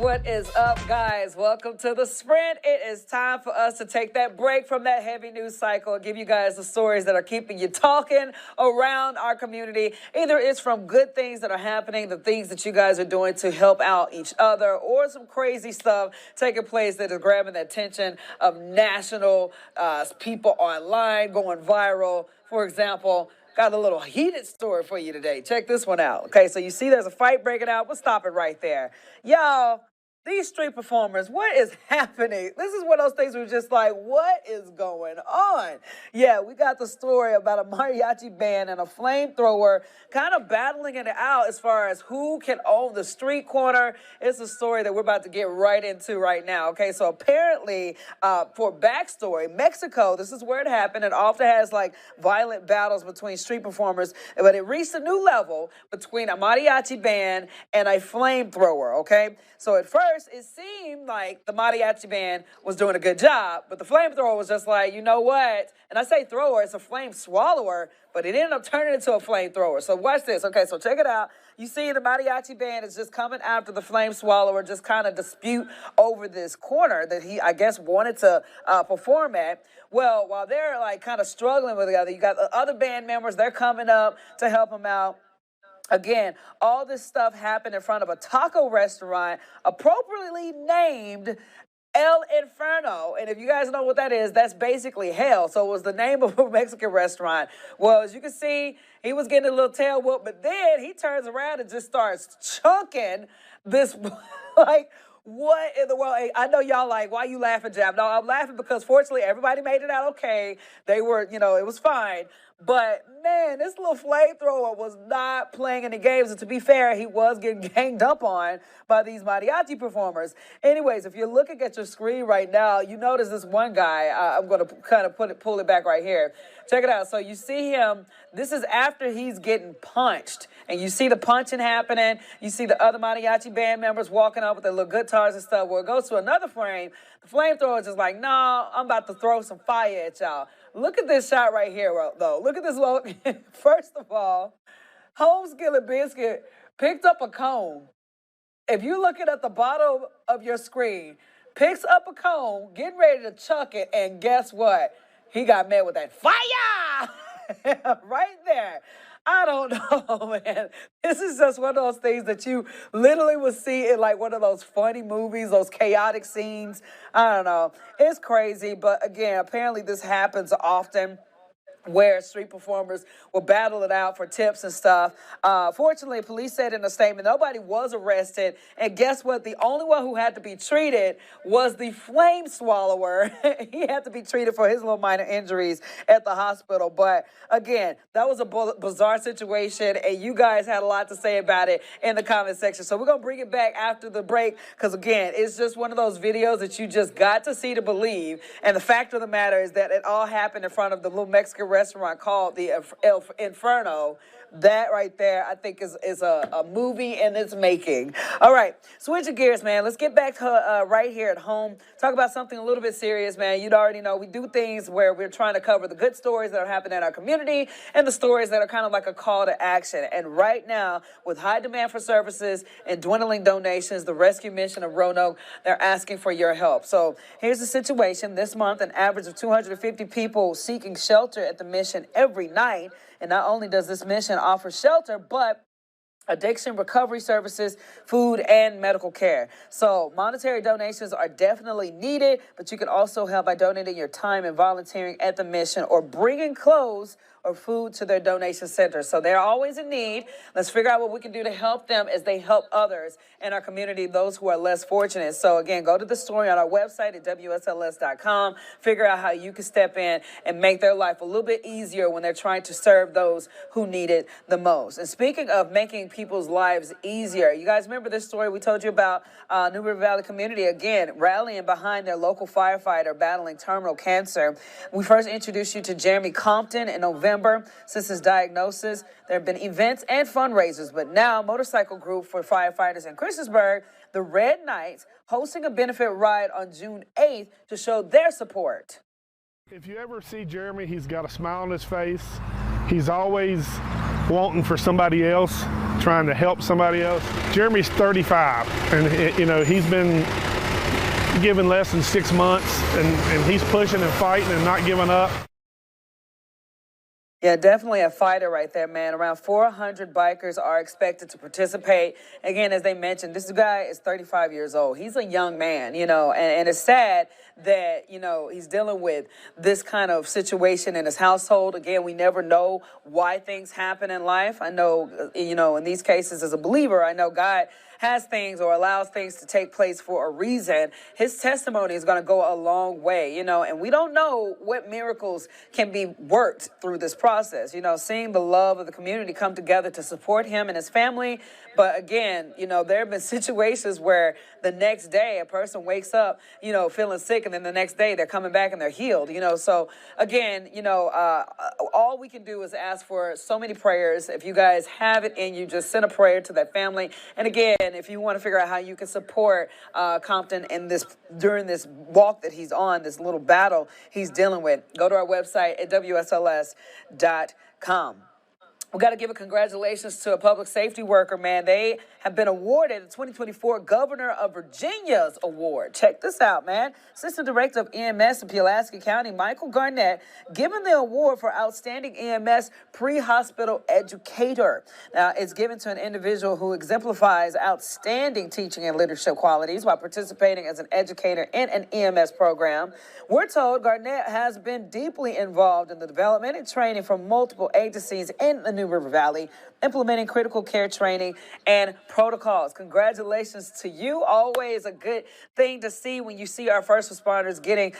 What is up, guys? Welcome to the Sprint. It is time for us to take that break from that heavy news cycle and give you guys the stories that are keeping you talking around our community. Either it's from good things that are happening, the things that you guys are doing to help out each other, or some crazy stuff taking place that is grabbing the attention of national people online, going viral. For example, got a little heated story for you today. Check this one out. Okay, so you see there's a fight breaking out. We'll stop it right there. Y'all, these street performers, what is happening? This is one of those things where you're just like, what is going on? Yeah, we got the story about a mariachi band and a flamethrower kind of battling it out as far as who can own the street corner. It's a story that we're about to get right into right now. Okay, so apparently, for backstory, Mexico, this is where it happened. It often has like violent battles between street performers, but it reached a new level between a mariachi band and a flamethrower. Okay, so at first, it seemed like the mariachi band was doing a good job, but the flamethrower was just like, you know what? And I say thrower, it's a flame swallower, but it ended up turning into a flamethrower. So watch this. Okay, so check it out. You see the mariachi band is just coming after the flame swallower, just kind of dispute over this corner that he, I guess, wanted to perform at. Well, while they're like kind of struggling with each other, you got the other band members, they're coming up to help him out. Again, all this stuff happened in front of a taco restaurant appropriately named El Inferno. And if you guys know what that is, that's basically hell. So it was the name of a Mexican restaurant. Well, as you can see, he was getting a little tail whoop, but then he turns around and just starts chunking this, like, what in the world? Hey, I know y'all like, why you laughing, Jab? No, I'm laughing because fortunately everybody made it out okay. They were, it was fine. But, man, this little flamethrower was not playing any games. And to be fair, he was getting ganged up on by these mariachi performers. Anyways, if you're looking at your screen right now, you notice this one guy. I'm going to kind of pull it back right here. Check it out. So you see him. This is after he's getting punched. And you see the punching happening. You see the other mariachi band members walking up with their little guitars and stuff. Well, it goes to another frame. The flamethrower is just like, no, I'm about to throw some fire at y'all. Look at this shot right here, though. Look at this. First of all, Home Skillet Biscuit picked up a cone. If you're looking at the bottom of your screen, picks up a cone, getting ready to chuck it, and guess what? He got met with that fire right there. I don't know, man. This is just one of those things that you literally would see in like one of those funny movies, those chaotic scenes. I don't know. It's crazy. But again, apparently this happens often, where street performers will battle it out for tips and stuff. Fortunately, police said in a statement, nobody was arrested. And guess what? The only one who had to be treated was the flame swallower. He had to be treated for his little minor injuries at the hospital. But again, that was a bizarre situation, and you guys had a lot to say about it in the comment section. So we're going to bring it back after the break because, again, it's just one of those videos that you just got to see to believe. And the fact of the matter is that it all happened in front of the little Mexican restaurant called the El Inferno. That right there, I think, is a movie in its making. All right, switching gears, man. Let's get back to right here at home. Talk about something a little bit serious, man. You'd already know we do things where we're trying to cover the good stories that are happening in our community and the stories that are kind of like a call to action. And right now, with high demand for services and dwindling donations, the Rescue Mission of Roanoke, they're asking for your help. So here's the situation. This month, an average of 250 people seeking shelter at the mission every night. And not only does this mission offer shelter, but addiction recovery services, food, and medical care. So monetary donations are definitely needed, but you can also help by donating your time and volunteering at the mission or bringing clothes or food to their donation center. So they're always in need. Let's figure out what we can do to help them as they help others in our community, those who are less fortunate. So again, go to the story on our website at WSLS.com. Figure out how you can step in and make their life a little bit easier when they're trying to serve those who need it the most. And speaking of making people's lives easier, you guys remember this story we told you about New River Valley community, again, rallying behind their local firefighter battling terminal cancer. We first introduced you to Jeremy Compton in November. Since his diagnosis, there have been events and fundraisers, but now motorcycle group for firefighters in Christiansburg, the Red Knights, hosting a benefit ride on June 8th to show their support. If you ever see Jeremy, he's got a smile on his face. He's always wanting for somebody else, trying to help somebody else. Jeremy's 35, and he's been given less than 6 months, and he's pushing and fighting and not giving up. Yeah, definitely a fighter right there, man. Around 400 bikers are expected to participate. Again, as they mentioned, this guy is 35 years old. He's a young man, and it's sad that, he's dealing with this kind of situation in his household. Again, we never know why things happen in life. I know, in these cases as a believer, I know God has things or allows things to take place for a reason. His testimony is going to go a long way, and we don't know what miracles can be worked through this process. Seeing the love of the community come together to support him and his family. But again, there have been situations where the next day a person wakes up, feeling sick, and then the next day they're coming back and they're healed, So again, all we can do is ask for so many prayers. If you guys have it in you, just send a prayer to that family. And again, if you want to figure out how you can support Compton during this walk that he's on, this little battle he's dealing with, go to our website at WSLS.com. We got to give a congratulations to a public safety worker, man. They have been awarded the 2024 Governor of Virginia's Award. Check this out, man. Assistant Director of EMS in Pulaski County, Michael Garnett, given the award for Outstanding EMS Pre-Hospital Educator. Now, it's given to an individual who exemplifies outstanding teaching and leadership qualities while participating as an educator in an EMS program. We're told Garnett has been deeply involved in the development and training from multiple agencies in the New River Valley, implementing critical care training and protocols. Congratulations to you. Always a good thing to see when you see our first responders getting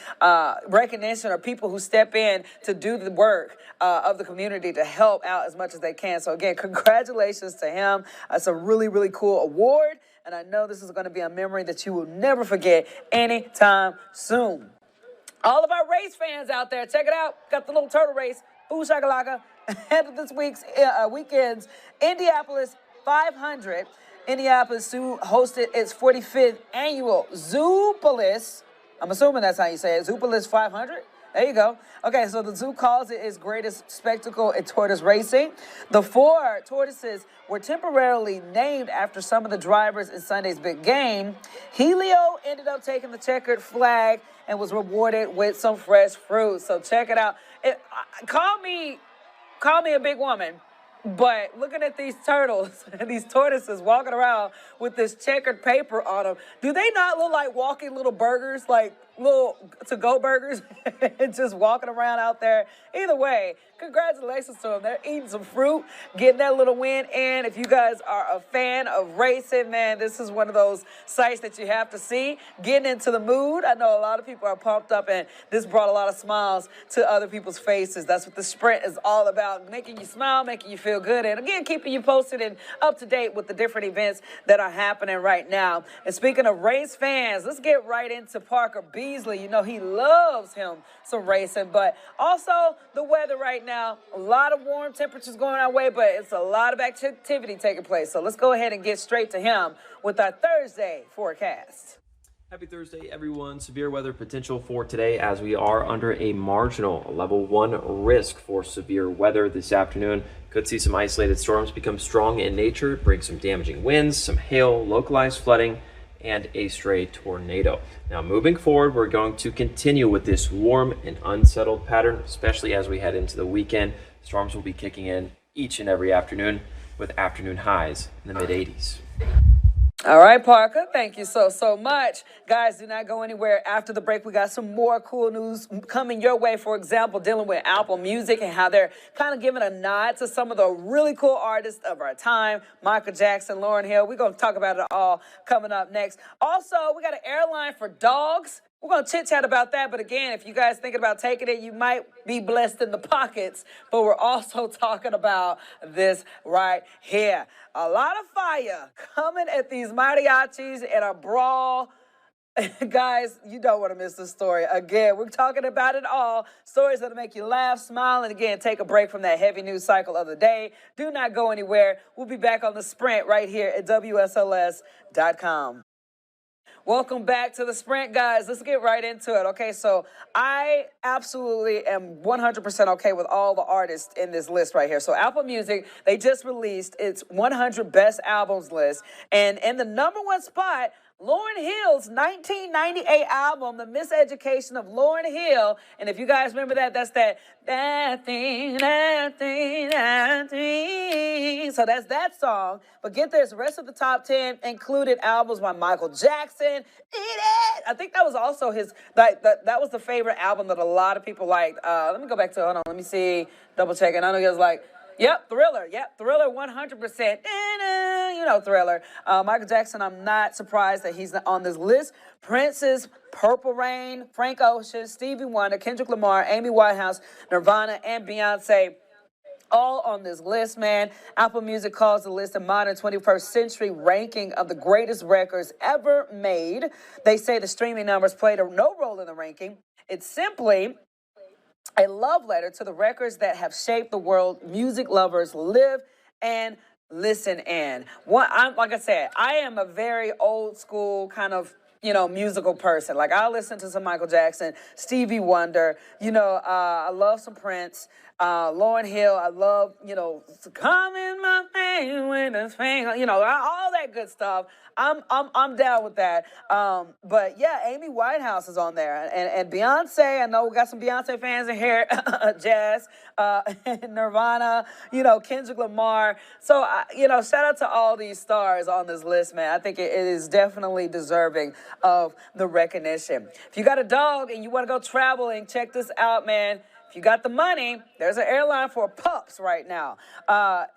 recognition, or people who step in to do the work of the community to help out as much as they can. So again, congratulations to him. It's a really, really cool award. And I know this is going to be a memory that you will never forget anytime soon. All of our race fans out there, check it out. Got the little turtle race. Ooh, shakalaka. Ahead of this weekend's Indianapolis 500. Indianapolis Zoo hosted its 45th annual Zoopolis. I'm assuming that's how you say it. Zoopolis 500. There you go. Okay, so the zoo calls it its greatest spectacle in tortoise racing. The 4 tortoises were temporarily named after some of the drivers in Sunday's big game. Helio ended up taking the checkered flag and was rewarded with some fresh fruit. So check it out. Call me a big woman, but looking at these turtles and these tortoises walking around with this checkered paper on them, do they not look like walking little burgers, like little to-go burgers, and just walking around out there? Either way, congratulations to them. They're eating some fruit, getting that little win in. If you guys are a fan of racing, man, this is one of those sights that you have to see. Getting into the mood. I know a lot of people are pumped up, and this brought a lot of smiles to other people's faces. That's what the sprint is all about, making you smile, making you feel good, and again, keeping you posted and up to date with the different events that are happening right now. And speaking of race fans, let's get right into Parker Beasley. He loves him some racing, but also the weather right now. A lot of warm temperatures going our way, but it's a lot of activity taking place. So let's go ahead and get straight to him with our Thursday forecast. Happy Thursday, everyone. Severe weather potential for today as we are under a marginal level 1 risk for severe weather this afternoon. Could see some isolated storms become strong in nature, bring some damaging winds, some hail, localized flooding, and a stray tornado. Now, moving forward, we're going to continue with this warm and unsettled pattern, especially as we head into the weekend. Storms will be kicking in each and every afternoon with afternoon highs in the mid-80s. All right, Parker, thank you so much. Guys, do not go anywhere. After the break, we got some more cool news coming your way. For example, dealing with Apple Music and how they're kind of giving a nod to some of the really cool artists of our time. Michael Jackson, Lauryn Hill. We're going to talk about it all coming up next. Also, we got an airline for dogs. We're going to chit-chat about that, but again, if you guys thinking about taking it, you might be blessed in the pockets, but we're also talking about this right here. A lot of fire coming at these mariachis in a brawl. Guys, you don't want to miss this story. Again, we're talking about it all. Stories that'll make you laugh, smile, and again, take a break from that heavy news cycle of the day. Do not go anywhere. We'll be back on the sprint right here at WSLS.com. Welcome back to the Sprint, guys. Let's get right into it. Okay, so I absolutely am 100% okay with all the artists in this list right here. So Apple Music, they just released its 100 best albums list, and in the number one spot, Lauryn Hill's 1998 album, The Miseducation of Lauryn Hill. And if you guys remember that, that's that thing. So that's that song. But get this, the rest of the top 10 included albums by Michael Jackson. I think that was also his, that was the favorite album that a lot of people liked. Let me go back to, hold on, let me see, double check it. I know he was like, yep, Thriller. Yep, Thriller 100%. You know Thriller. Michael Jackson, I'm not surprised that he's on this list. Prince's Purple Rain, Frank Ocean, Stevie Wonder, Kendrick Lamar, Amy Winehouse, Nirvana, and Beyonce. All on this list, man. Apple Music calls the list a modern 21st century ranking of the greatest records ever made. They say the streaming numbers played no role in the ranking. It's simply a love letter to the records that have shaped the world music lovers live and listen in. Like I said, I am a very old school kind of, musical person. Like, I listen to some Michael Jackson, Stevie Wonder, I love some Prince, Lauryn Hill. I love, come in my face with this thing, all that good stuff. I'm down with that. But yeah, Amy Winehouse is on there, and Beyonce. I know we got some Beyonce fans in here. Jazz, Nirvana, Kendrick Lamar. So shout out to all these stars on this list, man. I think it is definitely deserving of the recognition. If you got a dog and you want to go traveling, check this out, man. If you got the money, there's an airline for pups right now.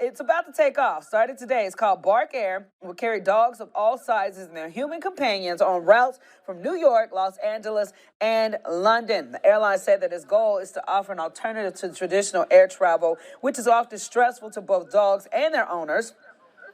It's about to take off. Started today. It's called Bark Air. It will carry dogs of all sizes and their human companions on routes from New York, Los Angeles, and London. The airline said that its goal is to offer an alternative to traditional air travel, which is often stressful to both dogs and their owners.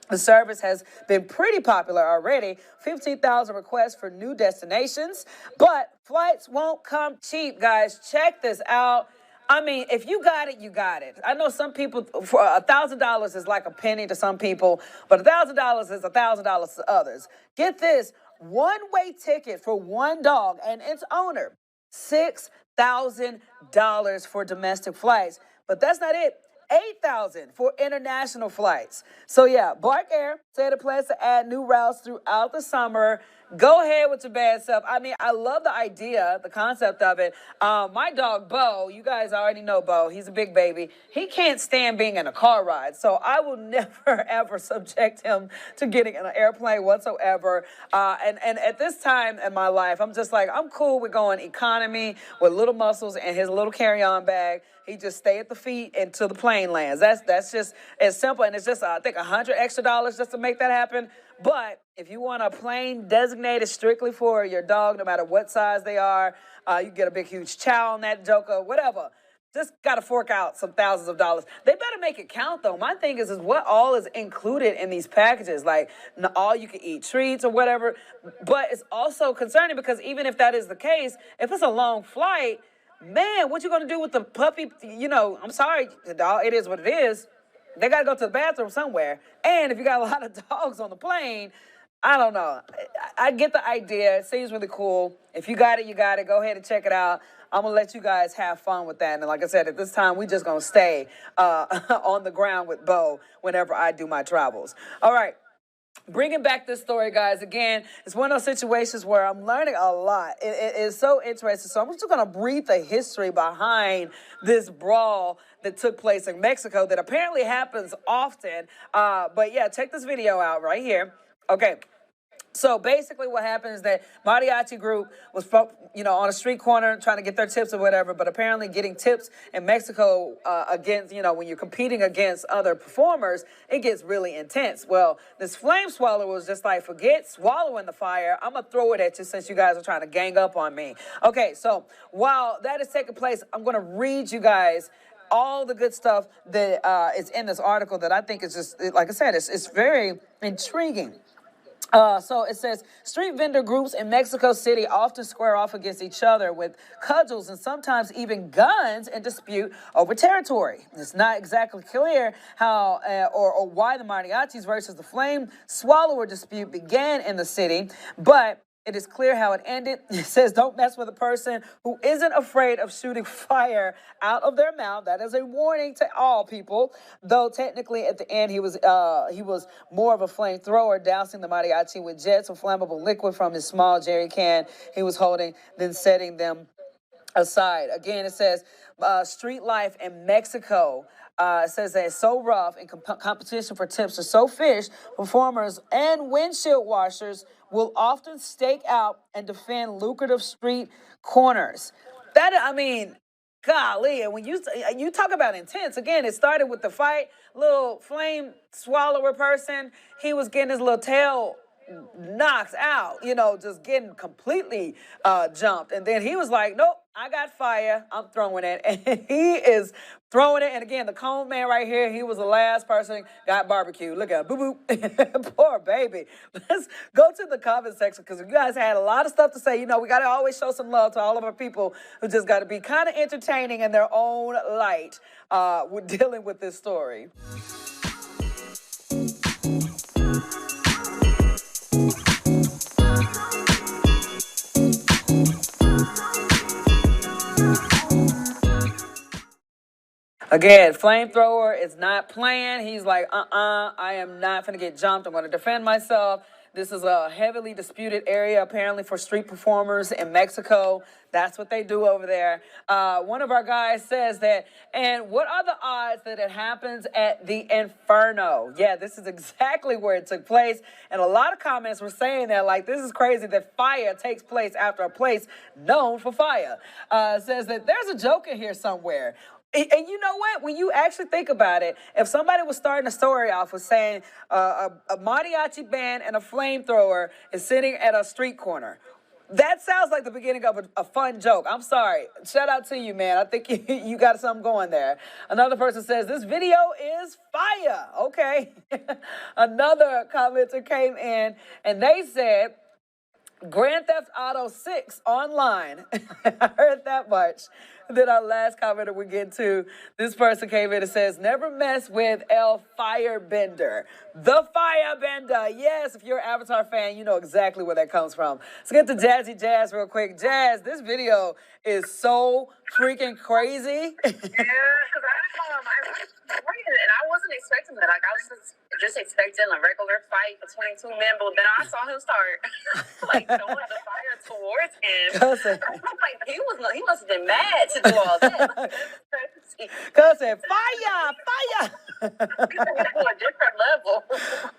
The service has been pretty popular already, 15,000 requests for new destinations, but flights won't come cheap, guys. Check this out. I mean, if you got it, you got it. I know some people, for $1,000 is like a penny to some people, but $1,000 is $1,000 to others. Get this, one-way ticket for one dog and its owner, $6,000 for domestic flights. But that's not it. $8,000 for international flights. So yeah, Bark Air said it plans to add new routes throughout the summer. Go ahead with your bad stuff. I mean, I love the idea, the concept of it. My dog, Bo, you guys already know Bo. He's a big baby. He can't stand being in a car ride. So I will never, ever subject him to getting in an airplane whatsoever. And at this time in my life, I'm just like, I'm cool with going economy with little muscles and his little carry-on bag. He just stay at the feet until the plane lands. That's just as simple. And it's just, I think, $100 extra just to make that happen. But if you want a plane designated strictly for your dog, no matter what size they are, you get a big, huge chow on that joker, whatever. Just got to fork out some thousands of dollars. They better make it count, though. My thing is what all is included in these packages, like all you can eat treats or whatever. But it's also concerning because even if that is the case, if it's a long flight, man, what you going to do with the puppy? I'm sorry, dog, it is what it is. They got to go to the bathroom somewhere. And if you got a lot of dogs on the plane, I don't know. I get the idea. It seems really cool. If you got it, you got it. Go ahead and check it out. I'm going to let you guys have fun with that. And like I said, at this time, we just going to stay on the ground with Bo whenever I do my travels. All right. Bringing back this story, guys, again, it's one of those situations where I'm learning a lot. It is so interesting. So I'm just going to read the history behind this brawl that took place in Mexico that apparently happens often. But yeah, check this video out right here. Okay. So basically what happened is that mariachi group was, on a street corner trying to get their tips or whatever, but apparently getting tips in Mexico against, when you're competing against other performers, it gets really intense. Well, this flame swallower was just like, forget swallowing the fire. I'm going to throw it at you since you guys are trying to gang up on me. Okay, so while that is taking place, I'm going to read you guys all the good stuff that is in this article that I think is just, like I said, it's very intriguing. So it says, street vendor groups in Mexico City often square off against each other with cudgels and sometimes even guns in dispute over territory. It's not exactly clear how or why the mariachis versus the flame swallower dispute began in the city, but It is clear how it ended. It says, don't mess with a person who isn't afraid of shooting fire out of their mouth. That is a warning to all people. Though technically at the end, he was more of a flamethrower, dousing the mariachi with jets of flammable liquid from his small jerry can he was holding, then setting them aside. Again, it says street life in Mexico. It says that it's so rough and competition for tips are so fierce, performers and windshield washers will often stake out and defend lucrative street corners. That, I mean, golly, and when you talk about intense, again, it started with the fight, little flame swallower person, he was getting his little tail knocked out, just getting completely jumped. And then he was like, nope, I got fire. I'm throwing it. And he is throwing it. And again, the cone man right here, he was the last person got barbecued. Look at him. Boo boo. Poor baby. Let's go to the comment section because you guys had a lot of stuff to say. We got to always show some love to all of our people who just got to be kind of entertaining in their own light with dealing with this story. Again, flamethrower is not playing. He's like, I am not going to get jumped. I'm going to defend myself. This is a heavily disputed area, apparently, for street performers in Mexico. That's what they do over there. One of our guys says that, and what are the odds that it happens at the Inferno? Yeah, this is exactly where it took place. And a lot of comments were saying that, like, this is crazy that fire takes place after a place known for fire. Says that there's a joke in here somewhere. And you know what? When you actually think about it, if somebody was starting a story off with saying a mariachi band and a flamethrower is sitting at a street corner, that sounds like the beginning of a fun joke. I'm sorry. Shout out to you, man. I think you got something going there. Another person says, this video is fire. Okay. Another commenter came in and they said, Grand Theft Auto 6 online. I heard that much. Then our last commenter we get to, this person came in and says, never mess with El Firebender. The Firebender. Yes, if you're an Avatar fan, you know exactly where that comes from. Let's get to Jazzy Jazz real quick. Jazz, this video is so freaking crazy. Yeah, because and I wasn't expecting that. Like, I was just expecting a regular fight between two men, but then I saw him start throwing the fire towards him. Like, he must have been mad to do all that. Cuz said, fire. To a different level.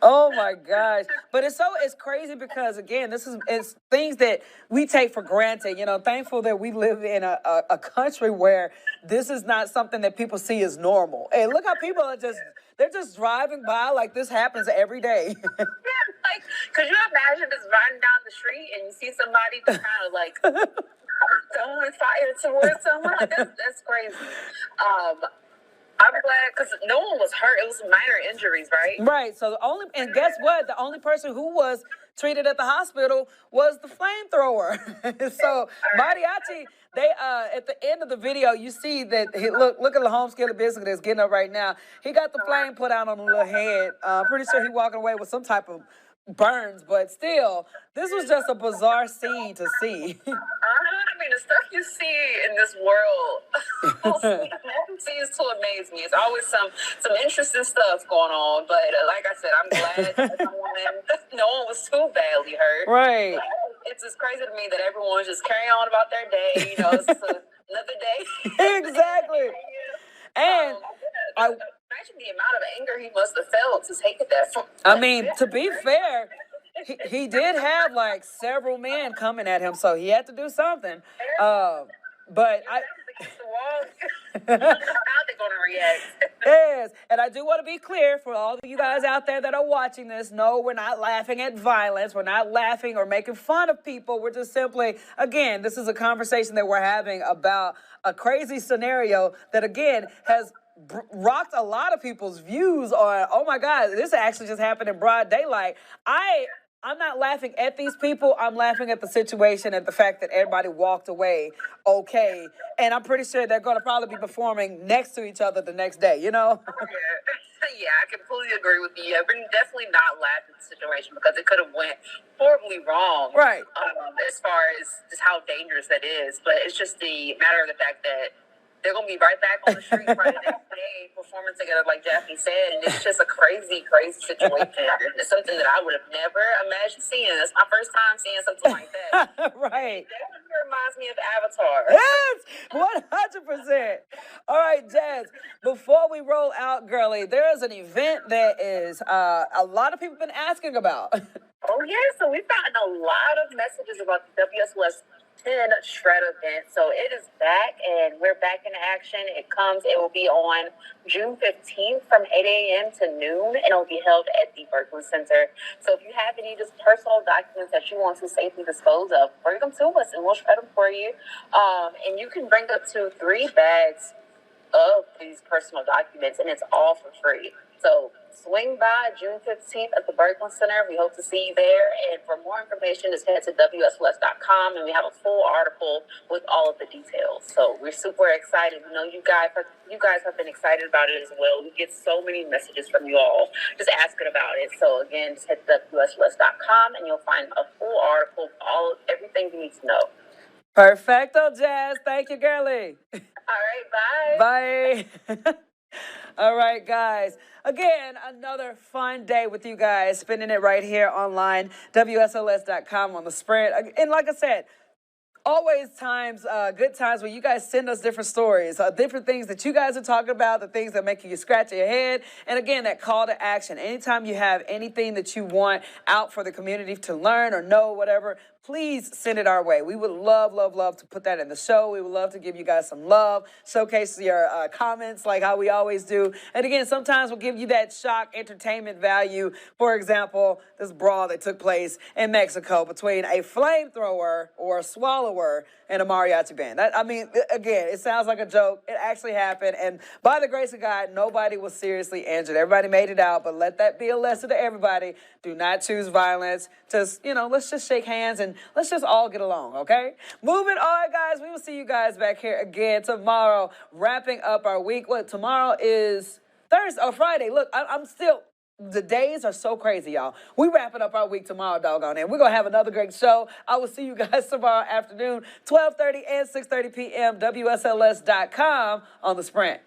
Oh my gosh. But it's crazy because again, it's things that we take for granted. Thankful that we live in a country where this is not something that people see as normal. And look how people are they're just driving by like this happens every day. Yeah, like, could you imagine just riding down the street and you see somebody just kind of like throwing fire towards someone? Like, that's crazy. I'm glad because no one was hurt. It was minor injuries, right? Right. So and guess what? The only person who was treated at the hospital was the flamethrower. So mariachi, they at the end of the video, you see that look at the home scale of business that's getting up right now. He got the flame put out on the little head. Pretty sure he walking away with some type of burns, but still, this was just a bizarre scene to see. I mean, the stuff you see in this world continues to amaze me. It's always some interesting stuff going on, but like I said, I'm glad no one was too badly hurt. Right. It's just crazy to me that everyone's just carrying on about their day. It's just another day. Exactly. And imagine the amount of anger he must have felt to take it that far. I mean, to be fair, he did have like several men coming at him, so he had to do something. But how they're going to react. Yes, and I do want to be clear for all of you guys out there that are watching this. No, we're not laughing at violence. We're not laughing or making fun of people. We're just simply, again, this is a conversation that we're having about a crazy scenario that, again, has rocked a lot of people's views on, oh my God, this actually just happened in broad daylight. I'm not laughing at these people. I'm laughing at the situation and the fact that everybody walked away okay. And I'm pretty sure they're going to probably be performing next to each other the next day, Yeah. Yeah, I completely agree with you. I've been definitely not laughing at the situation because it could have went horribly wrong. Right. As far as just how dangerous that is. But it's just the matter of the fact that they're going to be right back on the street right the next day performing together, like Daphne said. And it's just a crazy, crazy situation. It's something that I would have never imagined seeing. It's my first time seeing something like that. Right. It definitely reminds me of Avatar. Yes, 100%. All right, Jazz, before we roll out, girly, there is an event that is a lot of people have been asking about. Oh, yeah. So we've gotten a lot of messages about the WSLS 10 Shred event. So it is back, and we're back in action. It will be on June 15th from 8 a.m. to noon, and it'll be held at the Berkeley Center. So if you have any just personal documents that you want to safely dispose of, bring them to us, and we'll shred them for you. And you can bring up to 3 bags of these personal documents, and it's all for free. So swing by June 15th at the Berkeley Center. We hope to see you there. And for more information, just head to WSLS.com, and we have a full article with all of the details. So we're super excited. We know you guys have been excited about it as well. We get so many messages from you all just asking about it. So again, just head to WSLS.com, and you'll find a full article, everything you need to know. Perfecto, Jazz. Thank you, girly. All right, bye. Bye. All right, guys. Again, another fun day with you guys, spending it right here online, WSLS.com on the Sprint. And like I said, always good times where you guys send us different stories, different things that you guys are talking about, the things that make you scratch your head. And again, that call to action. Anytime you have anything that you want out for the community to learn or know, whatever, please send it our way. We would love, love, love to put that in the show. We would love to give you guys some love, showcase your comments like how we always do. And again, sometimes we'll give you that shock entertainment value. For example, this brawl that took place in Mexico between a flamethrower or a swallower and a mariachi band. Again, it sounds like a joke. It actually happened. And by the grace of God, nobody was seriously injured. Everybody made it out. But let that be a lesson to everybody. Do not choose violence. Just, let's just shake hands and let's just all get along, okay? Moving on, guys. We will see you guys back here again tomorrow, wrapping up our week. Tomorrow is Thursday or Friday. Look, the days are so crazy, y'all. We wrapping up our week tomorrow, doggone it. We're going to have another great show. I will see you guys tomorrow afternoon, 12:30 and 6:30 p.m., WSLS.com on the Sprint.